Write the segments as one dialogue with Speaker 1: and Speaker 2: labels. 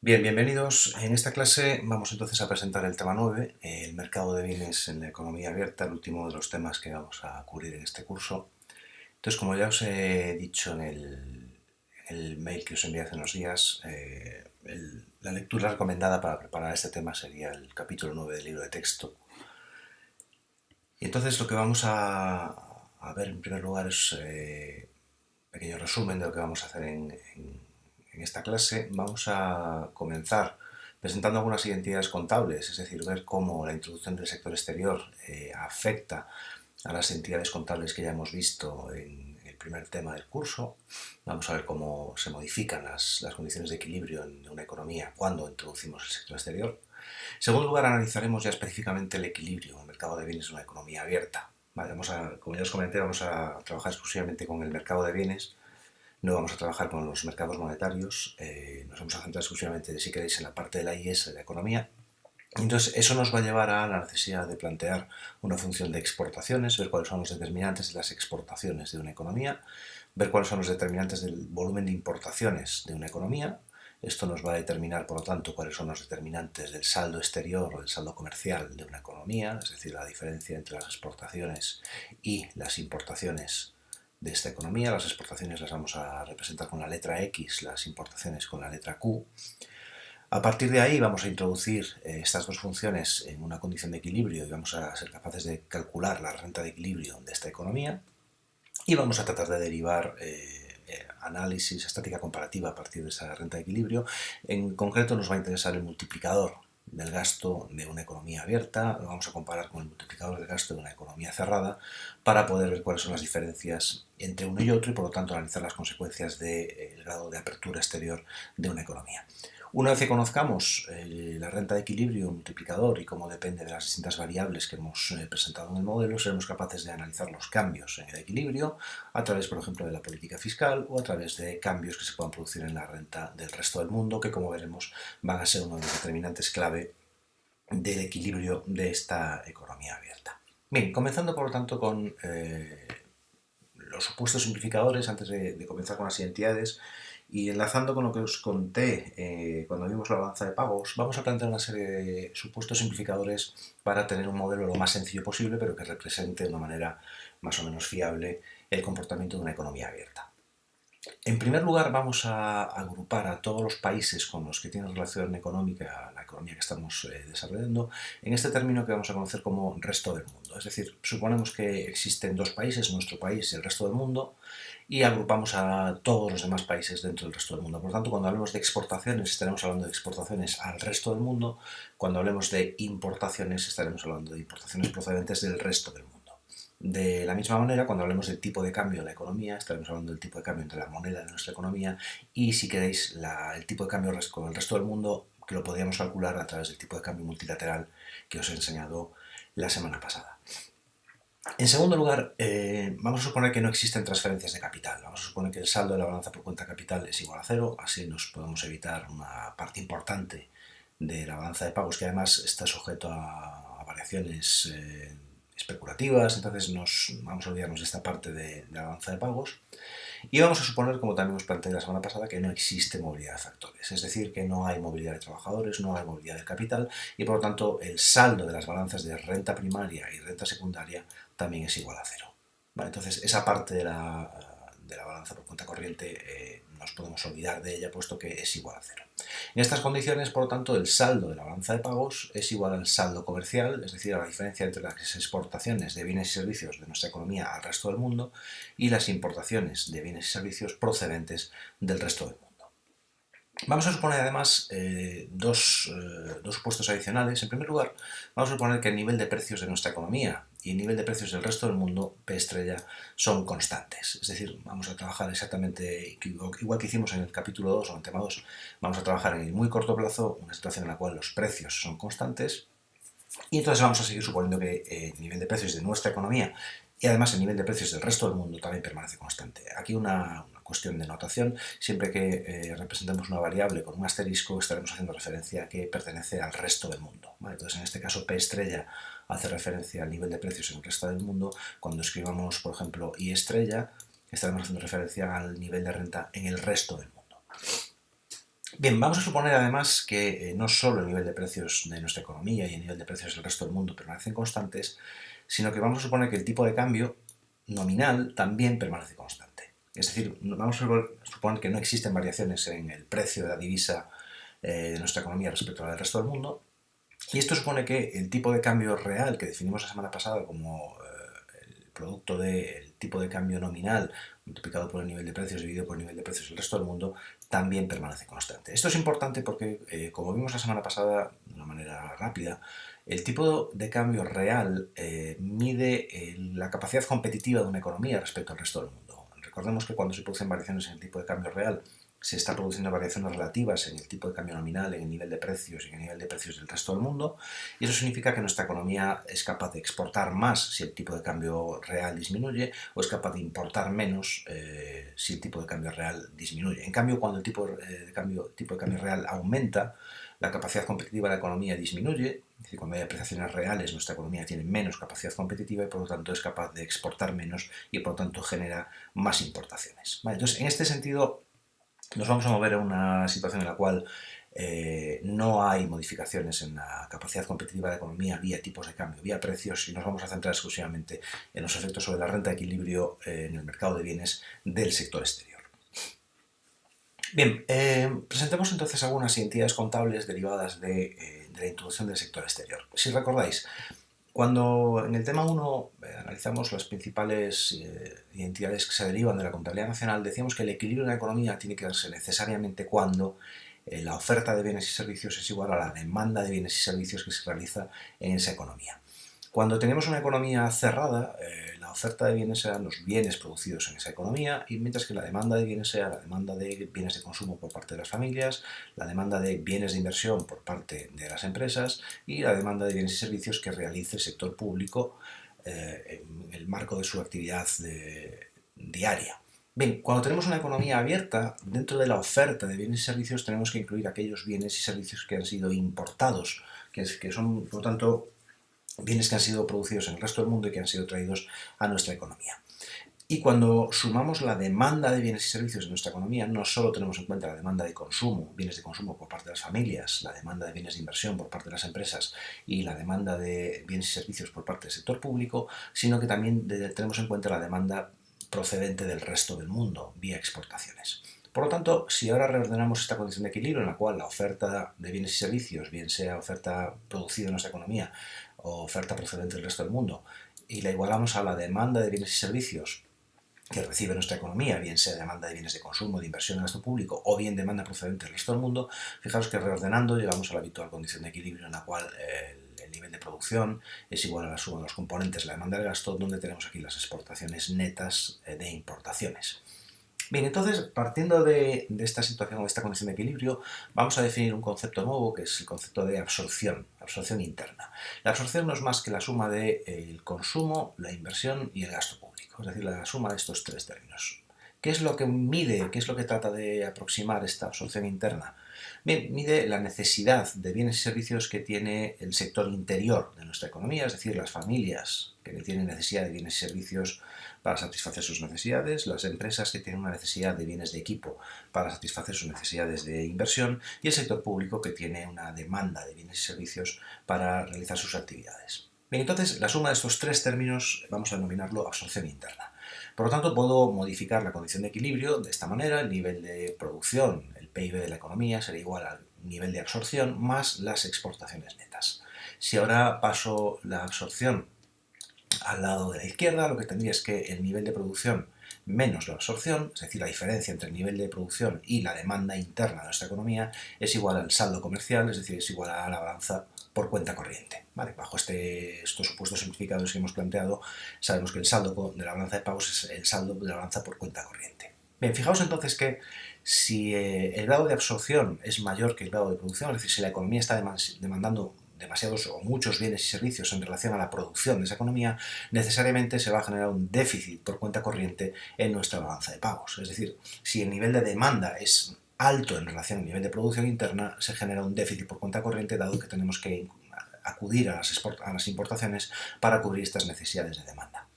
Speaker 1: Bien, bienvenidos. En esta clase vamos entonces a presentar el tema 9, el mercado de bienes en la economía abierta, el último de los temas que vamos a cubrir en este curso. Entonces, como ya os he dicho en el mail que os envié hace unos días, la lectura recomendada para preparar este tema sería el capítulo 9 del libro de texto. Y entonces lo que vamos a ver en primer lugar es un pequeño resumen de lo que vamos a hacer en esta clase. Vamos a comenzar presentando algunas identidades contables, es decir, ver cómo la introducción del sector exterior afecta a las entidades contables que ya hemos visto en el primer tema del curso. Vamos a ver cómo se modifican las condiciones de equilibrio en una economía cuando introducimos el sector exterior. En segundo lugar, analizaremos ya específicamente el equilibrio en el mercado de bienes en una economía abierta. Vale, como ya os comenté, vamos a trabajar exclusivamente con el mercado de bienes. No vamos a trabajar con los mercados monetarios, nos vamos a centrar exclusivamente, si queréis, en la parte de la IS, de la economía. Entonces, eso nos va a llevar a la necesidad de plantear una función de exportaciones, ver cuáles son los determinantes de las exportaciones de una economía, ver cuáles son los determinantes del volumen de importaciones de una economía. Esto nos va a determinar, por lo tanto, cuáles son los determinantes del saldo exterior o del saldo comercial de una economía, es decir, la diferencia entre las exportaciones y las importaciones de esta economía. Las exportaciones las vamos a representar con la letra X, las importaciones con la letra Q. A partir de ahí vamos a introducir estas dos funciones en una condición de equilibrio y vamos a ser capaces de calcular la renta de equilibrio de esta economía y vamos a tratar de derivar análisis, estática comparativa a partir de esa renta de equilibrio. En concreto nos va a interesar el multiplicador del gasto de una economía abierta, lo vamos a comparar con el multiplicador del gasto de una economía cerrada para poder ver cuáles son las diferencias entre uno y otro y por lo tanto analizar las consecuencias del grado de apertura exterior de una economía. Una vez que conozcamos la renta de equilibrio, el multiplicador y cómo depende de las distintas variables que hemos presentado en el modelo, seremos capaces de analizar los cambios en el equilibrio a través, por ejemplo, de la política fiscal o a través de cambios que se puedan producir en la renta del resto del mundo, que como veremos van a ser uno de los determinantes clave del equilibrio de esta economía abierta. Bien, comenzando por lo tanto con los supuestos simplificadores, antes de comenzar con las identidades, y enlazando con lo que os conté cuando vimos la balanza de pagos, vamos a plantear una serie de supuestos simplificadores para tener un modelo lo más sencillo posible, pero que represente de una manera más o menos fiable el comportamiento de una economía abierta. En primer lugar, vamos a agrupar a todos los países con los que tiene relación económica la economía que estamos desarrollando en este término que vamos a conocer como resto del mundo. Es decir, suponemos que existen dos países, nuestro país y el resto del mundo, y agrupamos a todos los demás países dentro del resto del mundo. Por lo tanto, cuando hablemos de exportaciones, estaremos hablando de exportaciones al resto del mundo. Cuando hablemos de importaciones, estaremos hablando de importaciones procedentes del resto del mundo. De la misma manera, cuando hablemos del tipo de cambio de la economía, estaremos hablando del tipo de cambio entre la moneda de nuestra economía y, si queréis, el tipo de cambio con el resto del mundo, que lo podríamos calcular a través del tipo de cambio multilateral que os he enseñado la semana pasada. En segundo lugar, vamos a suponer que no existen transferencias de capital. Vamos a suponer que el saldo de la balanza por cuenta capital es igual a cero, así nos podemos evitar una parte importante de la balanza de pagos que además está sujeto a variaciones especulativas, entonces vamos a olvidarnos de esta parte de la balanza de pagos y vamos a suponer, como también os planteé la semana pasada, que no existe movilidad de factores, es decir, que no hay movilidad de trabajadores, no hay movilidad del capital y por lo tanto el saldo de las balanzas de renta primaria y renta secundaria también es igual a cero. Vale, entonces esa parte de la balanza por cuenta corriente nos podemos olvidar de ella puesto que es igual a cero. En estas condiciones, por lo tanto, el saldo de la balanza de pagos es igual al saldo comercial, es decir, a la diferencia entre las exportaciones de bienes y servicios de nuestra economía al resto del mundo y las importaciones de bienes y servicios procedentes del resto del mundo. Vamos a suponer además dos supuestos adicionales. En primer lugar, vamos a suponer que el nivel de precios de nuestra economía y el nivel de precios del resto del mundo, P estrella, son constantes. Es decir, vamos a trabajar exactamente igual que hicimos en el capítulo 2 o en tema 2, vamos a trabajar en el muy corto plazo, una situación en la cual los precios son constantes y entonces vamos a seguir suponiendo que el nivel de precios de nuestra economía y además el nivel de precios del resto del mundo también permanece constante. Aquí una cuestión de notación, siempre que representemos una variable con un asterisco estaremos haciendo referencia a que pertenece al resto del mundo. ¿Vale? Entonces en este caso P estrella hace referencia al nivel de precios en el resto del mundo. Cuando escribamos, por ejemplo, I estrella, estaremos haciendo referencia al nivel de renta en el resto del mundo. Bien, vamos a suponer además que no solo el nivel de precios de nuestra economía y el nivel de precios del resto del mundo permanecen constantes, sino que vamos a suponer que el tipo de cambio nominal también permanece constante. Es decir, vamos a suponer que no existen variaciones en el precio de la divisa de nuestra economía respecto al del resto del mundo, y esto supone que el tipo de cambio real que definimos la semana pasada como el producto del tipo de cambio nominal multiplicado por el nivel de precios dividido por el nivel de precios del resto del mundo también permanece constante. Esto es importante porque, como vimos la semana pasada de una manera rápida, el tipo de cambio real mide la capacidad competitiva de una economía respecto al resto del mundo. Recordemos que cuando se producen variaciones en el tipo de cambio real, se está produciendo variaciones relativas en el tipo de cambio nominal, en el nivel de precios y en el nivel de precios del resto del mundo, y eso significa que nuestra economía es capaz de exportar más si el tipo de cambio real disminuye, o es capaz de importar menos si el tipo de cambio real disminuye. En cambio, cuando el tipo de cambio real aumenta, la capacidad competitiva de la economía disminuye, es decir, cuando hay apreciaciones reales nuestra economía tiene menos capacidad competitiva y por lo tanto es capaz de exportar menos y por lo tanto genera más importaciones. Vale, entonces, en este sentido, nos vamos a mover a una situación en la cual no hay modificaciones en la capacidad competitiva de la economía vía tipos de cambio, vía precios, y nos vamos a centrar exclusivamente en los efectos sobre la renta de equilibrio en el mercado de bienes del sector exterior. Bien, presentemos entonces algunas entidades contables derivadas de la introducción del sector exterior. Si recordáis, cuando en el tema 1 analizamos las principales entidades que se derivan de la contabilidad nacional, decíamos que el equilibrio en la economía tiene que darse necesariamente cuando la oferta de bienes y servicios es igual a la demanda de bienes y servicios que se realiza en esa economía. Cuando tenemos una economía cerrada, la oferta de bienes serán los bienes producidos en esa economía, y mientras que la demanda de bienes sea la demanda de bienes de consumo por parte de las familias, la demanda de bienes de inversión por parte de las empresas y la demanda de bienes y servicios que realice el sector público en el marco de su actividad diaria. Bien, cuando tenemos una economía abierta, dentro de la oferta de bienes y servicios tenemos que incluir aquellos bienes y servicios que han sido importados, que son, por lo tanto, bienes que han sido producidos en el resto del mundo y que han sido traídos a nuestra economía. Y cuando sumamos la demanda de bienes y servicios en nuestra economía, no solo tenemos en cuenta la demanda de consumo, bienes de consumo por parte de las familias, la demanda de bienes de inversión por parte de las empresas y la demanda de bienes y servicios por parte del sector público, sino que también tenemos en cuenta la demanda procedente del resto del mundo, vía exportaciones. Por lo tanto, si ahora reordenamos esta condición de equilibrio en la cual la oferta de bienes y servicios, bien sea oferta producida en nuestra economía o oferta procedente del resto del mundo, y la igualamos a la demanda de bienes y servicios que recibe nuestra economía, bien sea demanda de bienes de consumo, de inversión en gasto público o bien demanda procedente del resto del mundo, fijaros que reordenando llegamos a la habitual condición de equilibrio en la cual el nivel de producción es igual a la suma de los componentes de la demanda del gasto, donde tenemos aquí las exportaciones netas de importaciones. Bien, entonces, partiendo de esta situación o de esta condición de equilibrio, vamos a definir un concepto nuevo que es el concepto de absorción interna. La absorción no es más que la suma del consumo, la inversión y el gasto público, es decir, la suma de estos tres términos. ¿Qué es lo que mide, qué es lo que trata de aproximar esta absorción interna? Bien, mide la necesidad de bienes y servicios que tiene el sector interior de nuestra economía, es decir, las familias que tienen necesidad de bienes y servicios para satisfacer sus necesidades, las empresas que tienen una necesidad de bienes de equipo para satisfacer sus necesidades de inversión y el sector público que tiene una demanda de bienes y servicios para realizar sus actividades. Bien, entonces la suma de estos tres términos vamos a denominarlo absorción interna. Por lo tanto, puedo modificar la condición de equilibrio de esta manera: el nivel de producción, el PIB de la economía, será igual al nivel de absorción más las exportaciones netas. Si ahora paso la absorción al lado de la izquierda, lo que tendría es que el nivel de producción menos la absorción, es decir, la diferencia entre el nivel de producción y la demanda interna de nuestra economía, es igual al saldo comercial, es decir, es igual a la balanza por cuenta corriente. ¿Vale? Bajo estos supuestos simplificados que hemos planteado, sabemos que el saldo de la balanza de pagos es el saldo de la balanza por cuenta corriente. Bien, fijaos entonces que si el grado de absorción es mayor que el grado de producción, es decir, si la economía está demandando demasiados o muchos bienes y servicios en relación a la producción de esa economía, necesariamente se va a generar un déficit por cuenta corriente en nuestra balanza de pagos. Es decir, si el nivel de demanda es alto en relación al nivel de producción interna, se genera un déficit por cuenta corriente, dado que tenemos que acudir a las importaciones para cubrir estas necesidades de demanda.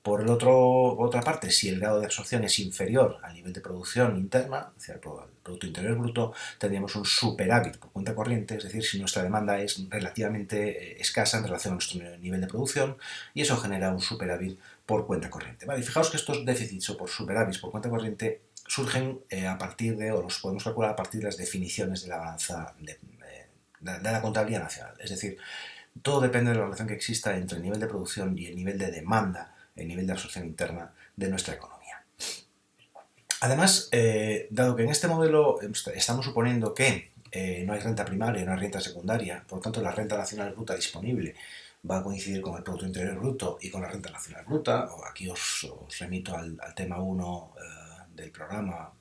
Speaker 1: Por otra parte, si el grado de absorción es inferior al nivel de producción interna, es decir, el Producto Interior Bruto, tendríamos un superávit por cuenta corriente, es decir, si nuestra demanda es relativamente escasa en relación a nuestro nivel de producción, y eso genera un superávit por cuenta corriente. Vale, y fijaos que estos déficits o por superávits por cuenta corriente surgen a partir de, o los podemos calcular a partir de las definiciones de la balanza de la contabilidad nacional. Es decir, todo depende de la relación que exista entre el nivel de producción y el nivel de demanda, el nivel de absorción interna de nuestra economía. Además, dado que en este modelo estamos suponiendo que no hay renta primaria, no hay renta secundaria, por lo tanto la renta nacional bruta disponible va a coincidir con el Producto Interior Bruto y con la renta nacional bruta. Aquí os remito al tema 1 del programa,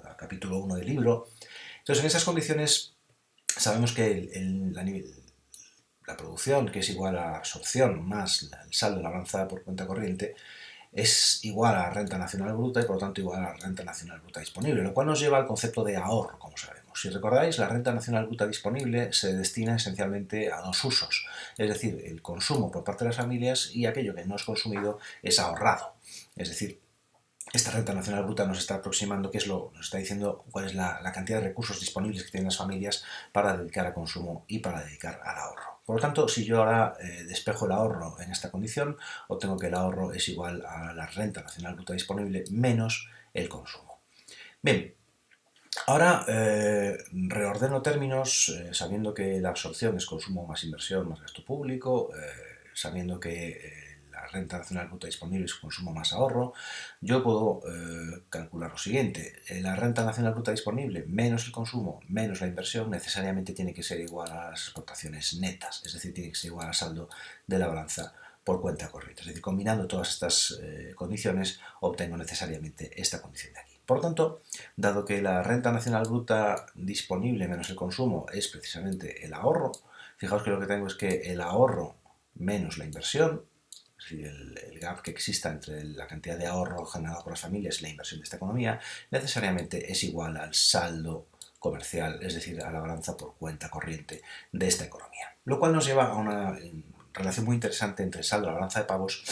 Speaker 1: al capítulo 1 del libro. Entonces, en esas condiciones sabemos que la producción, que es igual a la absorción más el saldo de la balanza por cuenta corriente, es igual a la renta nacional bruta y por lo tanto igual a la renta nacional bruta disponible, lo cual nos lleva al concepto de ahorro, como sabemos. Si recordáis, la renta nacional bruta disponible se destina esencialmente a dos usos, es decir, el consumo por parte de las familias y aquello que no es consumido es ahorrado. Es decir, esta renta nacional bruta nos está aproximando, nos está diciendo cuál es la cantidad de recursos disponibles que tienen las familias para dedicar al consumo y para dedicar al ahorro. Por lo tanto, si yo ahora despejo el ahorro en esta condición, obtengo que el ahorro es igual a la renta nacional bruta disponible menos el consumo. Bien, ahora reordeno términos sabiendo que la absorción es consumo más inversión más gasto público, sabiendo que la renta nacional bruta disponible es consumo más ahorro. Yo puedo calcular lo siguiente: la renta nacional bruta disponible menos el consumo menos la inversión necesariamente tiene que ser igual a las exportaciones netas, es decir, tiene que ser igual al saldo de la balanza por cuenta corriente. Es decir, combinando todas estas condiciones obtengo necesariamente esta condición de aquí. Por lo tanto, dado que la renta nacional bruta disponible menos el consumo es precisamente el ahorro, fijaos que lo que tengo es que el ahorro menos la inversión, es decir, el gap que exista entre la cantidad de ahorro generado por las familias y la inversión de esta economía, necesariamente es igual al saldo comercial, es decir, a la balanza por cuenta corriente de esta economía. Lo cual nos lleva a una relación muy interesante entre el saldo de la balanza de pagos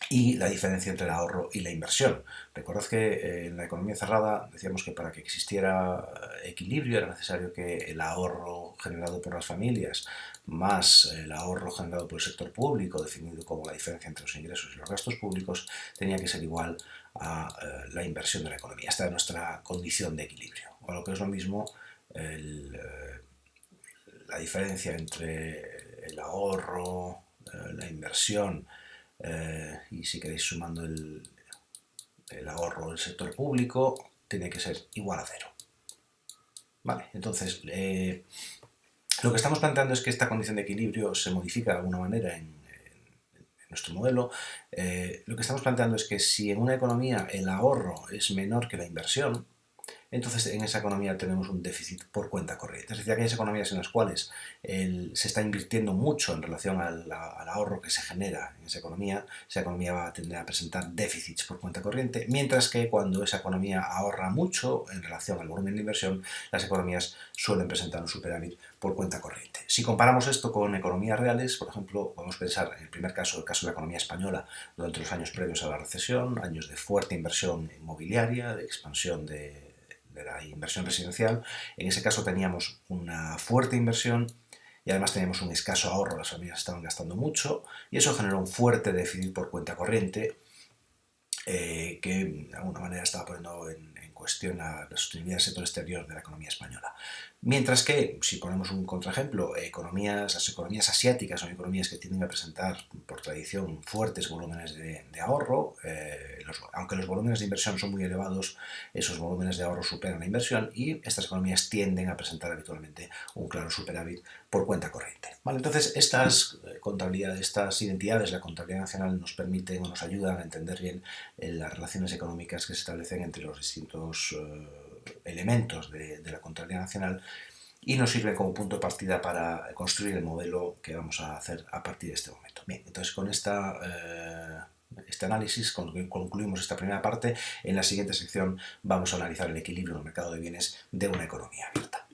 Speaker 1: y la diferencia entre el ahorro y la inversión. Recordad que en la economía cerrada decíamos que para que existiera equilibrio era necesario que el ahorro generado por las familias más el ahorro generado por el sector público, definido como la diferencia entre los ingresos y los gastos públicos, tenía que ser igual a la inversión de la economía. Esta es nuestra condición de equilibrio. O lo que es lo mismo, la diferencia entre el ahorro, la inversión, y si queréis sumando el ahorro del sector público, tiene que ser igual a cero. Vale, entonces lo que estamos planteando es que esta condición de equilibrio se modifica de alguna manera en nuestro modelo. Lo que estamos planteando es que si en una economía el ahorro es menor que la inversión, entonces en esa economía tenemos un déficit por cuenta corriente. Es decir, aquellas economías en las cuales se está invirtiendo mucho en relación al ahorro que se genera en esa economía va a tender a presentar déficits por cuenta corriente, mientras que cuando esa economía ahorra mucho en relación al volumen de inversión, las economías suelen presentar un superávit por cuenta corriente. Si comparamos esto con economías reales, por ejemplo, podemos pensar en el primer caso, el caso de la economía española durante los años previos a la recesión, años de fuerte inversión inmobiliaria, de expansión de la inversión residencial. En ese caso teníamos una fuerte inversión y además teníamos un escaso ahorro, las familias estaban gastando mucho y eso generó un fuerte déficit por cuenta corriente que de alguna manera estaba poniendo en cuestión la sostenibilidad del sector exterior de la economía española. Mientras que, si ponemos un contraejemplo, las economías asiáticas son economías que tienden a presentar por tradición fuertes volúmenes de ahorro, aunque los volúmenes de inversión son muy elevados, esos volúmenes de ahorro superan la inversión y estas economías tienden a presentar habitualmente un claro superávit por cuenta corriente. Vale, entonces estas contabilidades, estas identidades de la contabilidad nacional nos permiten o nos ayudan a entender bien las relaciones económicas que se establecen entre los distintos elementos de la contabilidad nacional y nos sirve como punto de partida para construir el modelo que vamos a hacer a partir de este momento. Bien, entonces con este análisis concluimos esta primera parte. En la siguiente sección vamos a analizar el equilibrio en el mercado de bienes de una economía abierta.